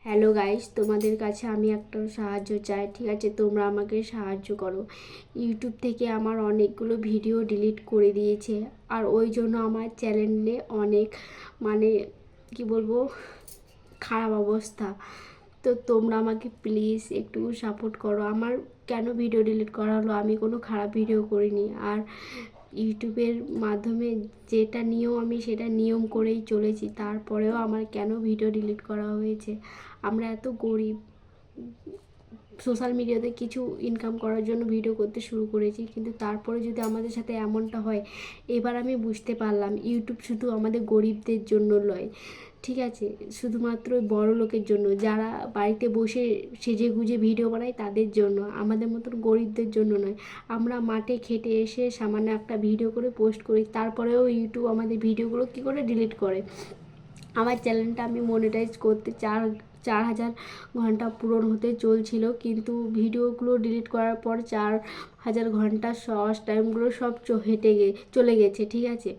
Hello guys, তোমাদের কাছে আমি একটা সাহায্য চাই। ঠিক আছে, তোমরা আমাকে সাহায্য করো। ইউটিউব থেকে আমার অনেকগুলো ভিডিও ডিলিট করে দিয়েছে, আর ওই জন্য আমার চ্যানেলে অনেক মানে কি বলবো খারাপ অবস্থা। তো তোমরা আমাকে প্লিজ একটু সাপোর্ট করো। আমার কেন ভিডিও ডিলিট করা হলো? আমি কোনো খারাপ ভিডিও করিনি। আর ইউটিউবের মাধ্যমে যেটা নিয়ম, আমি সেটা নিয়ম করেই চলেছি, তারপরেও আমার কেন ভিডিও ডিলিট করা হয়েছে? আমরা এত গরিব, সোশ্যাল মিডিয়াতে কিছু ইনকাম করার জন্য ভিডিও করতে শুরু করেছি, কিন্তু তারপরে যদি আমাদের সাথে এমনটা হয়, এবার আমি বুঝতে পারলাম ইউটিউব শুধু আমাদের গরিবদের জন্য নয়। ঠিক আছে, শুধুমাত্র বড় লোকের জন্য, যারা বাড়িতে বসে সেজে গুজে ভিডিও বানায় তাদের জন্য, আমাদের মতন গরিবদের জন্য নয়। আমরা মাঠে খেটে এসে সামান্য একটা ভিডিও করে পোস্ট করি, তারপরেও ইউটিউব আমাদের ভিডিওগুলো কী করে ডিলিট করে। আমার চ্যানেলটা আমি মনিটাইজ করতে 4,000 ঘন্টা পূরণ হতে চলছিল, কিন্তু ভিডিওগুলো ডিলিট করার পর 4,000 ঘন্টা শর্টস টাইমগুলো সব চলে গেছে। ঠিক আছে,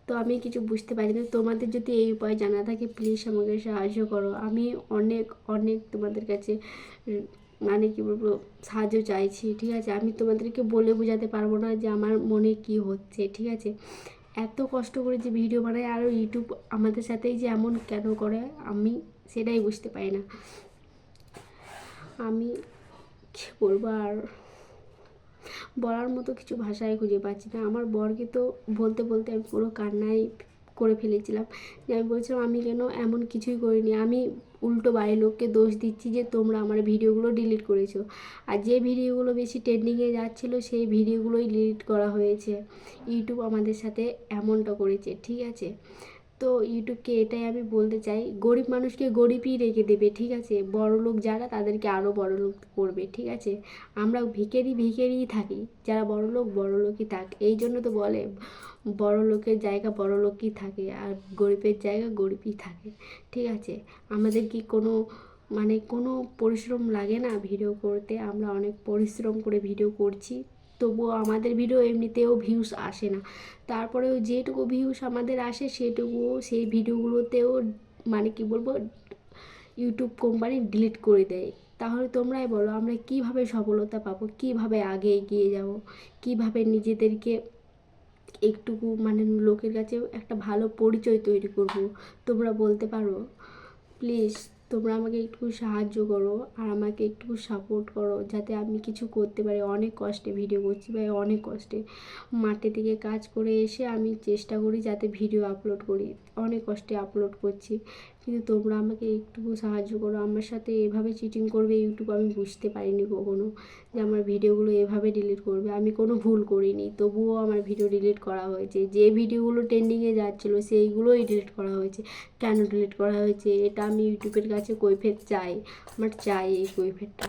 তো আমি কিছু বুঝতে পারি না। তোমাদের যদি এই উপায় জানা থাকে প্লিজ আমাকে সাহায্য করো। আমি অনেক অনেক তোমাদের কাছে মানে কী বলবো সাহায্য চাইছি। ঠিক আছে, আমি তোমাদেরকে বলে বোঝাতে পারবো না যে আমার মনে কি হচ্ছে। ঠিক আছে, এত কষ্ট করে যে ভিডিও বানাই, আর ইউটিউব আমাদের সাথেই যে এমন কেন করে আমি সেটাই বুঝতে পারি না। আমি কী বলবো, আর বলার মতো কিছু ভাষাই খুঁজে পাচ্ছি না। আমার বরকে তো বলতে বলতে আমি পুরো কান্নাই করে ফেলেছিলাম, যে আমি বলছিলাম আমি কেন এমন কিছুই করিনি। আমি উল্টো বাড়ির লোককে দোষ দিচ্ছি যে তোমরা আমার ভিডিওগুলো ডিলিট করেছো, আর যে ভিডিওগুলো বেশি ট্রেন্ডিংয়ে যাচ্ছিলো সেই ভিডিওগুলোই ডিলিট করা হয়েছে। ইউটিউব আমাদের সাথে এমনটা করেছে। ঠিক আছে, তো ইউটিউবকে এটাই আমি বলতে চাই, গরিব মানুষকে গরিবই রেখে দেবে। ঠিক আছে, বড় লোক যারা তাদেরকে আরও বড় লোক করবে। ঠিক আছে, আমরা ভিখেরিই থাকি, যারা বড় লোকই থাক। এই জন্য তো বলে বড় লোকের জায়গা বড় লোকই থাকে, আর গরিবের জায়গা গরিবই থাকে। ঠিক আছে, আমাদের কি কোনো পরিশ্রম লাগে না ভিডিও করতে? আমরা অনেক পরিশ্রম করে ভিডিও করছি, তবুও আমাদের ভিডিও এমনিতেও ভিউস আসে না। তারপরেও যেটুকু ভিউস আমাদের আসে সেটুকুও সেই ভিডিওগুলোতেও কি বলবো ইউটিউব কোম্পানি ডিলিট করে দেয়। তাহলে তোমরাই বলো আমরা কিভাবে সফলতা পাবো, কিভাবে আগে এগিয়ে যাব, কিভাবে নিজেদেরকে একটুকু লোকের কাছে একটা ভালো পরিচয় তৈরি করব? তোমরা বলতে পারো? প্লিজ তোমরা আমাকে একটু সাহায্য করো, আর আমাকে একটু সাপোর্ট করো যাতে আমি কিছু করতে পারি। অনেক কষ্টে ভিডিও করছি ভাই, অনেক কষ্টে মাঠে থেকে কাজ করে এসে আমি চেষ্টা করি যাতে ভিডিও আপলোড করি, অনেক কষ্টে আপলোড করছি, কিন্তু তোমরা আমাকে একটু সাহায্য করো। আমার সাথে এভাবে চিটিং করবে ইউটিউব আমি বুঝতে পারিনি কখনো, যে আমার ভিডিওগুলো এভাবে ডিলিট করবে। আমি কোনো ভুল করিনি, তবুও আমার ভিডিও ডিলিট করা হয়েছে। যে ভিডিওগুলো ট্রেন্ডিংয়ে যাচ্ছিলো সেইগুলোই ডিলিট করা হয়েছে। কেন ডিলিট করা হয়েছে এটা আমি ইউটিউবের কাছে কৈফিয়ত চাই, আমার চাই এই কৈফিয়তটা।